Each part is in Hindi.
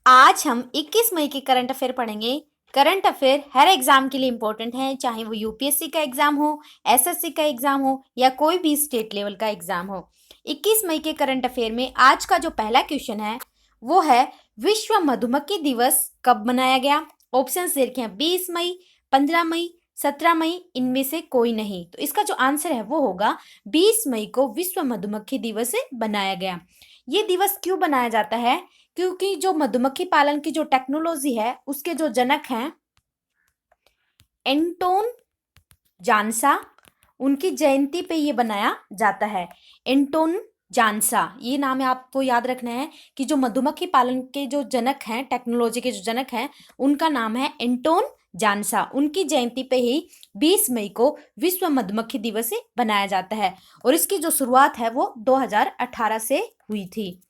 आज हम 21 मई के करंट अफेयर पढ़ेंगे। करंट अफेयर हर एग्जाम के लिए इंपॉर्टेंट है, चाहे वो यूपीएससी का एग्जाम हो, एसएससी का एग्जाम हो या कोई भी स्टेट लेवल का एग्जाम हो। 21 मई के करंट अफेयर में आज का जो पहला क्वेश्चन है वो है, विश्व मधुमक्खी दिवस कब मनाया गया? ऑप्शन दे रखे हैं 20 मई, 15 मई, 17 मई, इनमें से कोई नहीं। तो इसका जो आंसर है वो होगा 20 मई को विश्व मधुमक्खी दिवस बनाया गया। ये दिवस क्यों बनाया जाता है? क्योंकि जो मधुमक्खी पालन की जो टेक्नोलॉजी है उसके जो जनक हैं एंटोन जानसा, उनकी जयंती पे ये बनाया जाता है। एंटोन जानसा, ये नाम है, आपको याद रखना है कि जो मधुमक्खी पालन के जो जनक हैं, टेक्नोलॉजी के जो जनक हैं, उनका नाम है एंटोन जानसा। उनकी जयंती पे ही 20 मई को विश्व मधुमक्खी दिवस बनाया जाता है और इसकी जो शुरुआत है वो 2018 से हुई थी।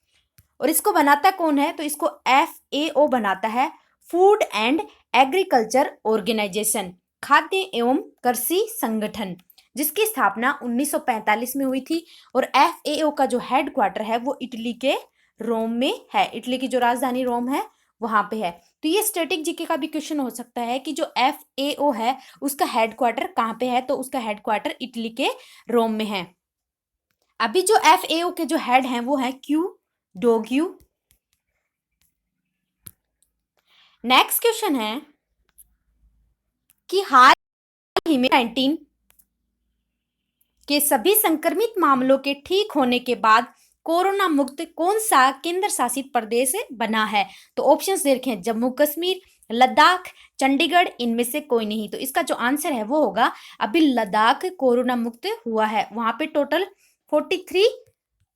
और इसको बनाता कौन है? तो इसको FAO बनाता है, फूड एंड एग्रीकल्चर ऑर्गेनाइजेशन, खाद्य एवं कृषि संगठन, जिसकी स्थापना 1945 में हुई थी। और FAO का जो हेडक्वार्टर है वो इटली के रोम में है। इटली की जो राजधानी रोम है वहां पे है। तो ये स्टैटिक जीके का भी क्वेश्चन हो सकता है कि जो FAO है उसका हेडक्वार्टर कहाँ पे है? तो उसका हेडक्वार्टर इटली के रोम में है। अभी जो FAO के जो हेड हैं वो है क्यू डोग्यू। नेक्स्ट क्वेश्चन है कि हाल ही में 19 के सभी संक्रमित मामलों के ठीक होने के बाद कोरोना मुक्त कौन सा केंद्र शासित प्रदेश बना है? तो ऑप्शंस दे रखे हैं जम्मू कश्मीर, लद्दाख, चंडीगढ़, इनमें से कोई नहीं। तो इसका जो आंसर है वो होगा, अभी लद्दाख कोरोना मुक्त हुआ है। वहां पे टोटल 43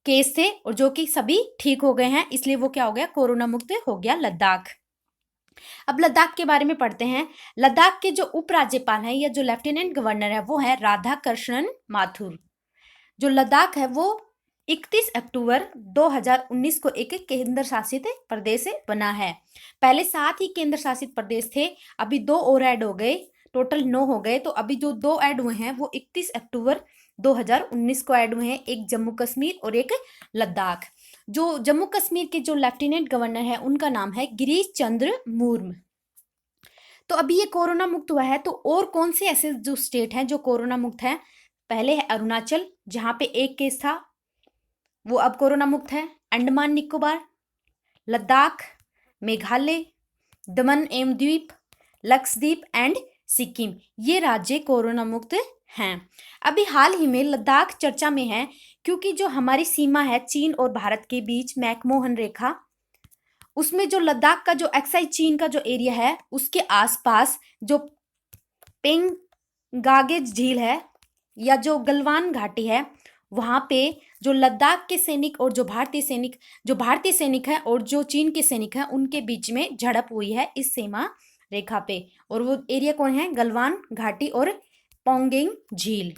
केस थे और जो कि सभी ठीक हो गए हैं, इसलिए वो क्या हो गया? कोरोना मुक्त हो गया लद्दाख। अब लद्दाख के बारे में पढ़ते हैं। लद्दाख के जो उपराज्यपाल हैं या जो लेफ्टिनेंट गवर्नर है वो है राधा कृष्णन माथुर। जो लद्दाख है वो 31 अक्टूबर 2019 को एक केंद्र शासित प्रदेश बना है। पहले 7 ही केंद्र शासित प्रदेश थे, अभी 2 और ऐड हो गए, टोटल 9 हो गए। तो अभी जो 2 ऐड हुए हैं वो 31 अक्टूबर 2019 को ऐड हुए हैं, एक जम्मू कश्मीर और एक लद्दाख। जो जम्मू कश्मीर के जो लेफ्टिनेंट गवर्नर है उनका नाम है गिरीश चंद्र मुर्मू। तो अभी ये कोरोना मुक्त हुआ है, तो और कौन से ऐसे जो स्टेट हैं जो कोरोना मुक्त हैं? पहले है अरुणाचल, जहां पे एक केस था, वो अब कोरोना मुक्त है। अंडमान निकोबार, लद्दाख, मेघालय, दमन एवं द्वीप, लक्षद्वीप एंड सिक्किम, ये राज्य कोरोना मुक्त हैं। अभी हाल ही में लद्दाख चर्चा में है क्योंकि जो हमारी सीमा है चीन और भारत के बीच, मैकमोहन रेखा, उसमें जो लद्दाख का जो एक्साई चीन का जो एरिया है उसके आसपास जो पेंगागे झील है या जो गलवान घाटी है, वहां पे जो लद्दाख के सैनिक और जो भारतीय सैनिक है और जो चीन के सैनिक हैं उनके बीच में झड़प हुई है इस सीमा रेखा पे। और वो एरिया कौन है? गलवान घाटी और पोंगेंग झील।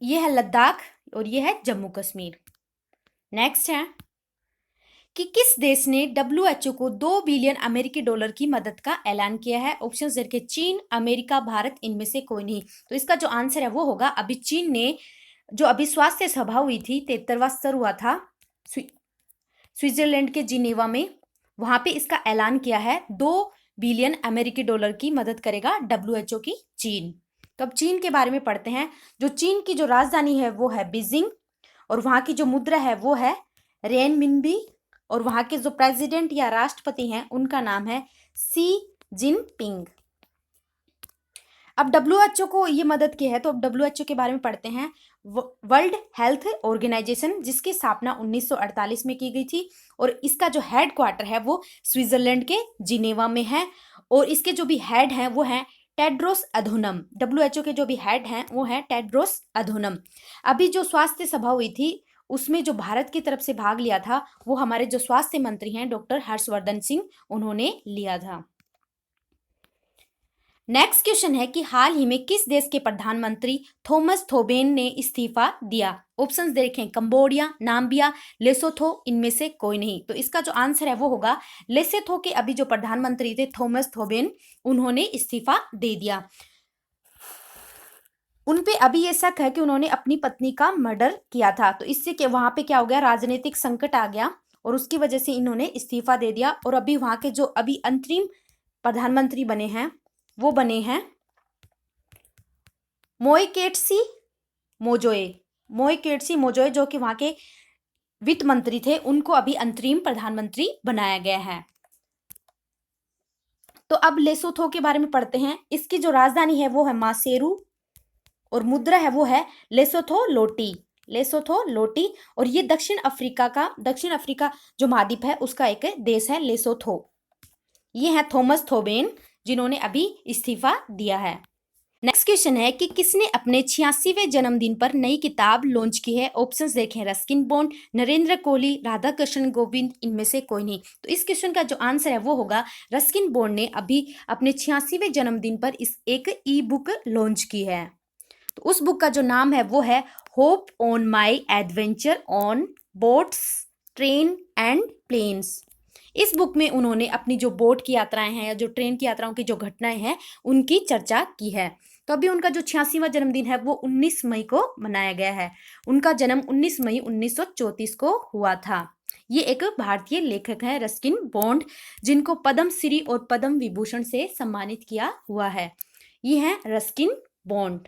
ये है लद्दाख और ये है जम्मू कश्मीर। नेक्स्ट है कि किस देश ने WHO को 2 बिलियन अमेरिकी डॉलर की मदद का ऐलान किया है? ऑप्शन देखिए चीन, अमेरिका, भारत, इनमें से कोई नहीं। तो इसका जो आंसर है वो होगा, अभी चीन ने जो अभी स्वास्थ्य सभा हुई थी, 73वां स्तर हुआ था स्विट्जरलैंड के जिनेवा में, वहां पे इसका ऐलान किया है 2 बिलियन अमेरिकी डॉलर की मदद करेगा WHO की चीन। तो अब चीन के बारे में पढ़ते हैं। जो चीन की जो राजधानी है वो है बीजिंग और वहां की जो मुद्रा है वो है रेनमिनबी और वहां के जो प्रेसिडेंट या राष्ट्रपति हैं उनका नाम है सी जिनपिंग। अब WHO को ये मदद की है, तो अब WHO के बारे में पढ़ते हैं। वर्ल्ड हेल्थ ऑर्गेनाइजेशन, जिसकी स्थापना 1948 में की गई थी और इसका जो हेडक्वार्टर है वो स्विट्जरलैंड के जिनेवा में है। और इसके जो भी हेड हैं वो हैं टेड्रोस अधोनम। WHO के जो भी हेड हैं वो हैं टेड्रोस अधोनम। अभी जो स्वास्थ्य सभा हुई थी उसमें जो भारत की तरफ से भाग लिया था वो हमारे जो स्वास्थ्य मंत्री हैं डॉक्टर हर्षवर्धन सिंह, उन्होंने लिया था। नेक्स्ट क्वेश्चन है कि हाल ही में किस देश के प्रधानमंत्री थॉमस थोबेन ने इस्तीफा दिया? ऑप्शंस दे रखे हैं कंबोडिया, नाम्बिया, लेसोथो, इनमें से कोई नहीं। तो इसका जो आंसर है वो होगा लेसोथो के अभी जो प्रधानमंत्री थे थॉमस थोबेन, उन्होंने इस्तीफा दे दिया। उनपे अभी ये शक है कि उन्होंने अपनी पत्नी का मर्डर किया था, तो इससे वहां पे क्या हो गया? राजनीतिक संकट आ गया और उसकी वजह से इन्होंने इस्तीफा दे दिया। और अभी वहां के जो अभी अंतरिम प्रधानमंत्री बने हैं वो बने हैं मोइकेत्सी मोजोए, जो कि वहां के वित्त मंत्री थे, उनको अभी अंतरिम प्रधानमंत्री बनाया गया है। तो अब लेसोथो के बारे में पढ़ते हैं। इसकी जो राजधानी है वो है मासेरू और मुद्रा है वो है लेसोथो लोटी। और ये दक्षिण अफ्रीका जो महाद्वीप है उसका एक देश है लेसोथो। ये है थॉमस थोबेन जिन्होंने अभी इस्तीफा दिया है। नेक्स्ट क्वेश्चन है कि किसने अपने 86वें जन्मदिन पर नई किताब लॉन्च की है। ऑप्शंस देखें, रस्किन बॉन्ड, नरेंद्र कोहली, राधा कृष्ण गोविंद, इनमें से कोई नहीं। तो इस क्वेश्चन का जो आंसर है वो होगा रस्किन बॉन्ड ने अभी अपने 86वें जन्मदिन पर इस एक ई बुक लॉन्च की है। तो उस बुक का जो नाम है वो है hope on my adventure on boats, train and planes. इस बुक में उन्होंने अपनी जो बोट की यात्राएं हैं या जो ट्रेन की यात्राओं की जो घटनाएं हैं उनकी चर्चा की है। तो अभी उनका जो 86वां जन्मदिन है वो 19 मई को मनाया गया है। उनका जन्म 19 मई 1934 को हुआ था। ये एक भारतीय लेखक है रस्किन बॉन्ड, जिनको पद्म श्री और पद्म विभूषण से सम्मानित किया हुआ है। ये है रस्किन बॉन्ड।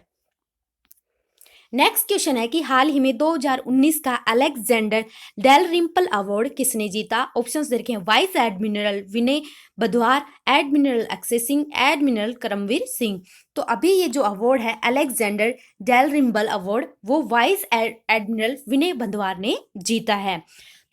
नेक्स्ट क्वेश्चन है कि हाल ही में 2019 का अलेक्जेंडर डेलरिम्पल अवार्ड किसने जीता। ऑप्शंस देखें, वाइस एडमिरल विनय बधवार, एडमिरल अक्षय सिंह, एडमिरल करमवीर सिंह। तो अभी ये जो अवार्ड है अलेक्जेंडर डेलरिम्पल अवार्ड वो वाइस एडमिरल विनय बधवार ने जीता है।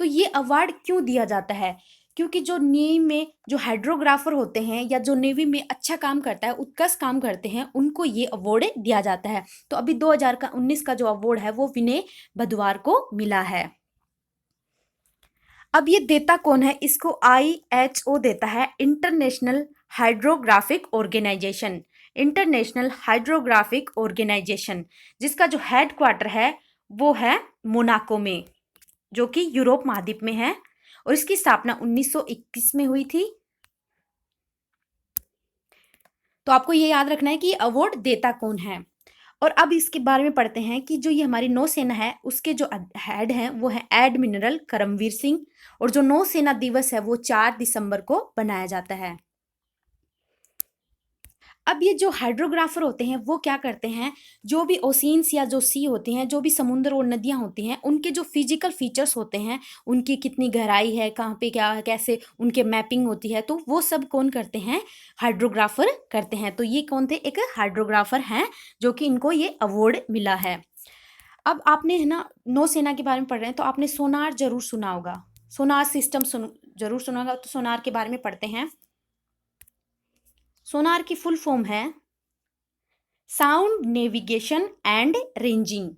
तो ये अवार्ड क्यों दिया जाता है? क्योंकि जो नेवी में जो हाइड्रोग्राफर होते हैं या जो नेवी में अच्छा काम करता है, उत्कृष्ट काम करते हैं, उनको ये अवार्ड दिया जाता है। तो अभी 2019 का जो अवार्ड है वो विनय बधवार को मिला है। अब ये देता कौन है? इसको IHO देता है, international hydrographic organisation. International hydrographic organisation जिसका जो हेडक्वार्टर है वो है मोनाको में, जो कि यूरोप महाद्वीप में है। और इसकी स्थापना 1921 में हुई थी। तो आपको ये याद रखना है कि अवार्ड देता कौन है। और अब इसके बारे में पढ़ते हैं कि जो ये हमारी नौसेना है उसके जो हेड हैं वो है एडमिरल करमवीर सिंह। और जो नौसेना दिवस है वो 4 दिसंबर को बनाया जाता है। अब ये जो हाइड्रोग्राफर होते हैं वो क्या करते हैं, जो भी ओशियंस या जो सी होते हैं, जो भी समुद्र और नदियां होती हैं, उनके जो फिजिकल फीचर्स होते हैं, उनकी कितनी गहराई है, कहाँ पे क्या है, कैसे उनके मैपिंग होती है, तो वो सब कौन करते हैं? हाइड्रोग्राफर करते हैं। तो ये कौन थे? एक हाइड्रोग्राफर हैं जो कि इनको ये अवार्ड मिला है। अब आपने है ना नौसेना के बारे में पढ़ रहे हैं तो आपने सोनार जरूर सुना होगा, सोनार सिस्टम जरूर सुना होगा। तो सोनार के बारे में पढ़ते हैं। सोनार की फुल फॉर्म है sound navigation and ranging.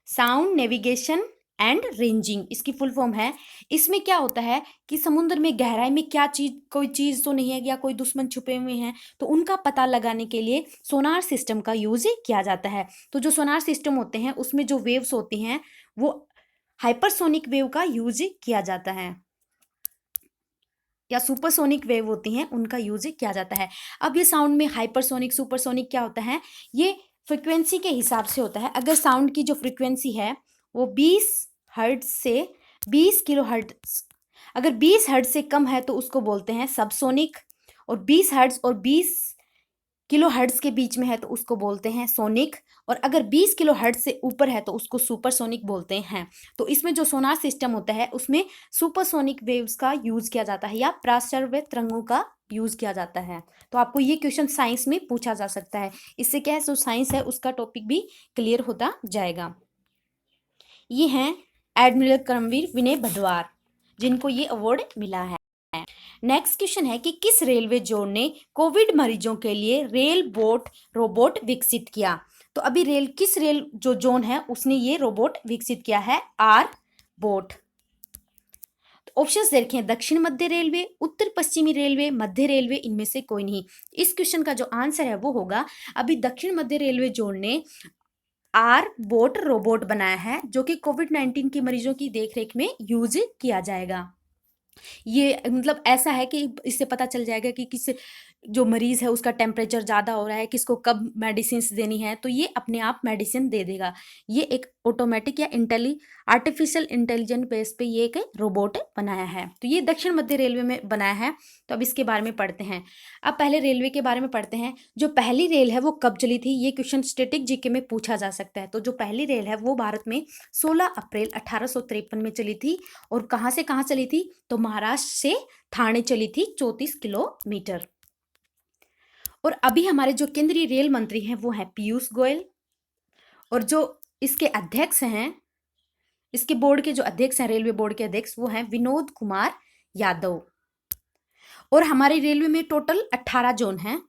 Sound navigation and ranging इसकी फुल फॉर्म है। इसमें क्या होता है कि समुद्र में गहराई में क्या चीज, कोई चीज तो नहीं है या कोई दुश्मन छुपे हुए हैं, तो उनका पता लगाने के लिए सोनार सिस्टम का यूज किया जाता है। तो जो सोनार सिस्टम होते हैं उसमें जो वेव्स होती हैं वो हाइपरसोनिक वेव का यूज किया जाता है या सुपरसोनिक वेव होती हैं उनका यूज किया जाता है। अब ये साउंड में हाइपरसोनिक, सुपरसोनिक क्या होता है? ये फ्रिक्वेंसी के हिसाब से होता है। अगर साउंड की जो फ्रिक्वेंसी है वो 20 हर्ट्ज से 20 किलो हर्ट्ज, अगर 20 हर्ट्ज से कम है तो उसको बोलते हैं सबसोनिक। और 20 हर्ट्ज और 20 किलो हर्ट्ज के बीच में है तो उसको बोलते हैं सोनिक। और अगर 20 किलो हर्ट्ज से ऊपर है तो उसको सुपरसोनिक बोलते हैं। तो इसमें जो सोनार सिस्टम होता है उसमें सुपरसोनिक वेव्स का यूज किया जाता है या प्राश्रव्य तरंगों का यूज किया जाता है। तो आपको ये क्वेश्चन साइंस में पूछा जा सकता है। इससे क्या है, जो साइंस है उसका टॉपिक भी क्लियर होता जाएगा। ये हैं एडमिरल करमवीर विनय बधवार जिनको ये अवार्ड मिला है। नेक्स्ट क्वेश्चन है कि किस रेलवे जोन ने कोविड मरीजों के लिए रेल बोट रोबोट विकसित किया। तो अभी किस रेल जो जोन है उसने ये रोबोट विकसित किया है? Are boat. तो ऑप्शंस देखें, दक्षिण मध्य रेलवे, उत्तर पश्चिमी रेलवे, मध्य रेलवे, इनमें से कोई नहीं। इस क्वेश्चन का जो आंसर है वो होगा अभी दक्षिण मध्य रेलवे जोन ने आर बोट रोबोट बनाया है जो कि कोविड-19 के मरीजों की देखरेख में यूज किया जाएगा। ये मतलब ऐसा है कि इससे पता चल जाएगा कि किस जो मरीज है उसका टेम्परेचर ज़्यादा हो रहा है, किसको कब मेडिसिन देनी है, तो ये अपने आप मेडिसिन दे देगा। ये एक ऑटोमेटिक या आर्टिफिशियल इंटेलिजेंट बेस पे ये एक रोबोट बनाया है। तो ये दक्षिण मध्य रेलवे में बनाया है। तो अब इसके बारे में पढ़ते हैं। अब पहले रेलवे के बारे में पढ़ते हैं। जो पहली रेल है वो कब चली थी, ये क्वेश्चन स्टैटिक जीके में पूछा जा सकता है। तो जो पहली रेल है वो भारत में 16 अप्रैल 1853 में चली थी। और कहाँ से कहाँ चली थी, तो महाराष्ट्र से ठाणे चली थी 34 किलोमीटर। और अभी हमारे जो केंद्रीय रेल मंत्री हैं वो हैं पीयूष गोयल। और जो इसके अध्यक्ष हैं, इसके बोर्ड के जो अध्यक्ष हैं, रेलवे बोर्ड के अध्यक्ष, वो हैं विनोद कुमार यादव। और हमारे रेलवे में टोटल 18 जोन हैं।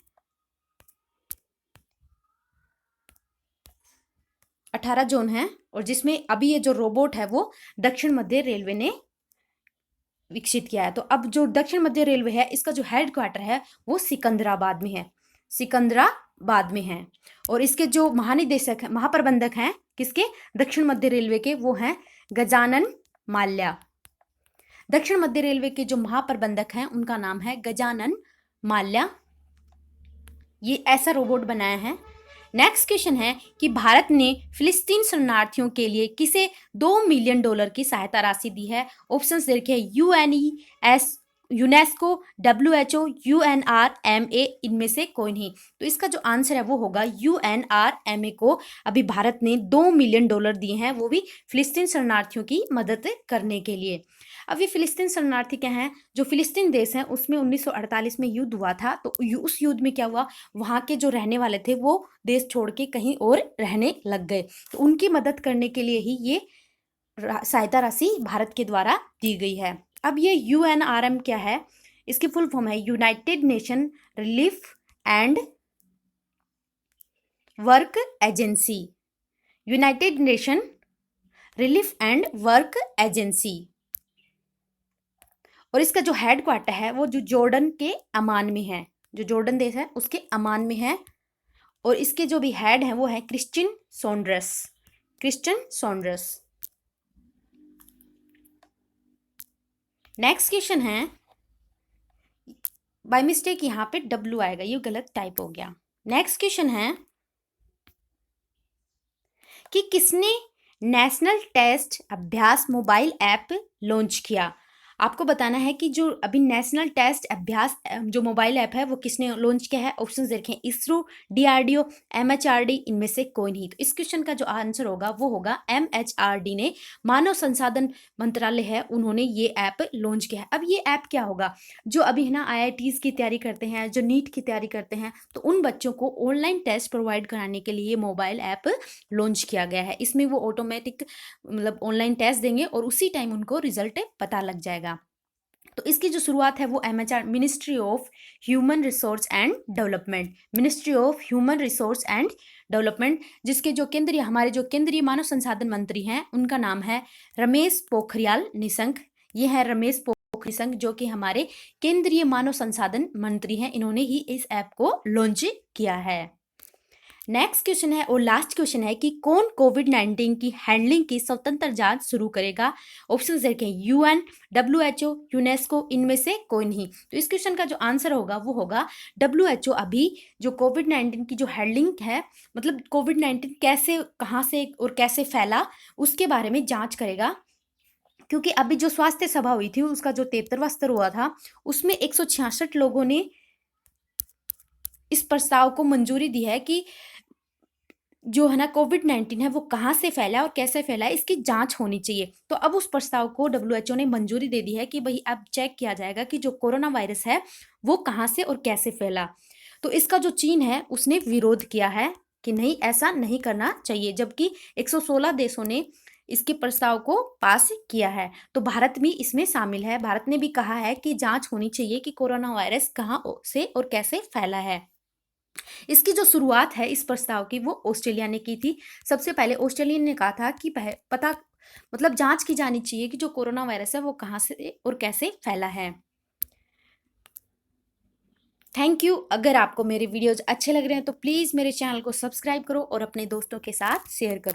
18 जोन हैं। और जिसमें अभी ये जो रोबोट है वो दक्षिण मध्य रेलवे ने विकसित किया है। तो अब जो दक्षिण मध्य रेलवे है इसका जो हेडक्वार्टर है वो सिकंदराबाद में है। सिकंदराबाद में है। और इसके जो महानिदेशक है, महाप्रबंधक हैं किसके, दक्षिण मध्य रेलवे के, वो हैं गजानन माल्या। दक्षिण मध्य रेलवे के जो महाप्रबंधक हैं उनका नाम है गजानन माल्या। ये ऐसा रोबोट बनाया है। नेक्स्ट क्वेश्चन है कि भारत ने फिलिस्तीन शरणार्थियों के लिए किसे $2 मिलियन की सहायता राशि दी है। ऑप्शंस देखिए, यूनेस्को, WHO, UNRMA, इनमें से कोई नहीं। तो इसका जो आंसर है वो होगा UNRMA को अभी भारत ने $2 मिलियन दिए हैं, वो भी फिलिस्तीन शरणार्थियों की मदद करने के लिए। अब ये फिलिस्तीन शरणार्थी क्या हैं, जो फिलिस्तीन देश है उसमें 1948 में युद्ध हुआ था। तो उस युद्ध में क्या हुआ, वहाँ के जो रहने वाले थे वो देश छोड़ के कहीं और रहने लग गए। तो उनकी मदद करने के लिए ही ये सहायता राशि भारत के द्वारा दी गई है। अब ये UNRM क्या है, इसकी फुल फॉर्म है United nation relief and work agency. United nation relief and work agency. और इसका जो हेडक्वार्टर है वो जो जॉर्डन के अमान में है, जो जॉर्डन देश है उसके अमान में है। और इसके जो भी हेड हैं वो है क्रिश्चियन सॉन्ड्रस। क्रिश्चियन सॉन्ड्रस। नेक्स्ट क्वेश्चन है, बाय मिस्टेक यहाँ पे W आएगा, ये गलत टाइप हो गया। नेक्स्ट क्वेश्चन है कि किसने नेशनल टेस्ट अभ्यास मोबाइल ऐप लॉन्च किया। आपको बताना है कि जो अभी नेशनल टेस्ट अभ्यास जो मोबाइल ऐप है वो किसने लॉन्च किया है। ऑप्शंस देखें, इसरो, DRDO, MHRD, इनमें से कोई नहीं। तो इस क्वेश्चन का जो आंसर होगा वो होगा MHRD ने, मानव संसाधन मंत्रालय है, उन्होंने ये ऐप लॉन्च किया है। अब ये ऐप क्या होगा, जो अभी है ना IITs की तैयारी करते हैं, जो नीट की तैयारी करते हैं, तो उन बच्चों को ऑनलाइन टेस्ट प्रोवाइड कराने के लिए मोबाइल ऐप लॉन्च किया गया है। इसमें वो ऑटोमेटिक मतलब ऑनलाइन टेस्ट देंगे और उसी टाइम उनको रिजल्ट पता लग जाएगा। तो इसकी जो शुरुआत है वो MHR, ministry of human resource and development, ministry of human resource and development, जिसके जो हमारे जो केंद्रीय मानव संसाधन मंत्री हैं उनका नाम है रमेश पोखरियाल निशंक। ये है रमेश पोखरियाल निशंक, जो कि हमारे केंद्रीय मानव संसाधन मंत्री हैं। इन्होंने ही इस ऐप को लॉन्च किया है। नेक्स्ट क्वेश्चन है और लास्ट क्वेश्चन है कि कौन कोविड-19 की हैंडलिंग की स्वतंत्र जांच शुरू करेगा। ऑप्शंस देखें, UN, WHO, यूनेस्को, इनमें से कोई नहीं। तो इस क्वेश्चन का जो आंसर होगा वो होगा WHO। अभी जो कोविड-19 की जो हैंडलिंग है, मतलब कोविड-19 कैसे, कहाँ से और कैसे फैला, उसके बारे में जांच करेगा। क्योंकि अभी जो स्वास्थ्य सभा हुई थी उसका जो 73वां स्तर हुआ था, उसमें 166 लोगों ने इस प्रस्ताव को मंजूरी दी है कि जो है ना कोविड-19 है वो कहाँ से फैला और कैसे फैला है, इसकी जांच होनी चाहिए। तो अब उस प्रस्ताव को WHO ने मंजूरी दे दी है कि भाई अब चेक किया जाएगा कि जो कोरोना वायरस है वो कहाँ से और कैसे फैला। तो इसका जो चीन है उसने विरोध किया है कि नहीं, ऐसा नहीं करना चाहिए, जबकि 116 देशों ने इसके प्रस्ताव को पास किया है। तो भारत भी इसमें शामिल है। भारत ने भी कहा है कि जांच होनी चाहिए कि कोरोना वायरस कहाँ से और कैसे फैला है। इसकी जो शुरुआत है इस प्रस्ताव की वो ऑस्ट्रेलिया ने की थी। सबसे पहले ऑस्ट्रेलिया ने कहा था कि पता मतलब जांच की जानी चाहिए कि जो कोरोना वायरस है वो कहाँ से और कैसे फैला है। Thank you. अगर आपको मेरे वीडियोज अच्छे लग रहे हैं तो प्लीज़ मेरे चैनल को सब्सक्राइब करो और अपने दोस्तों के साथ शेयर करो।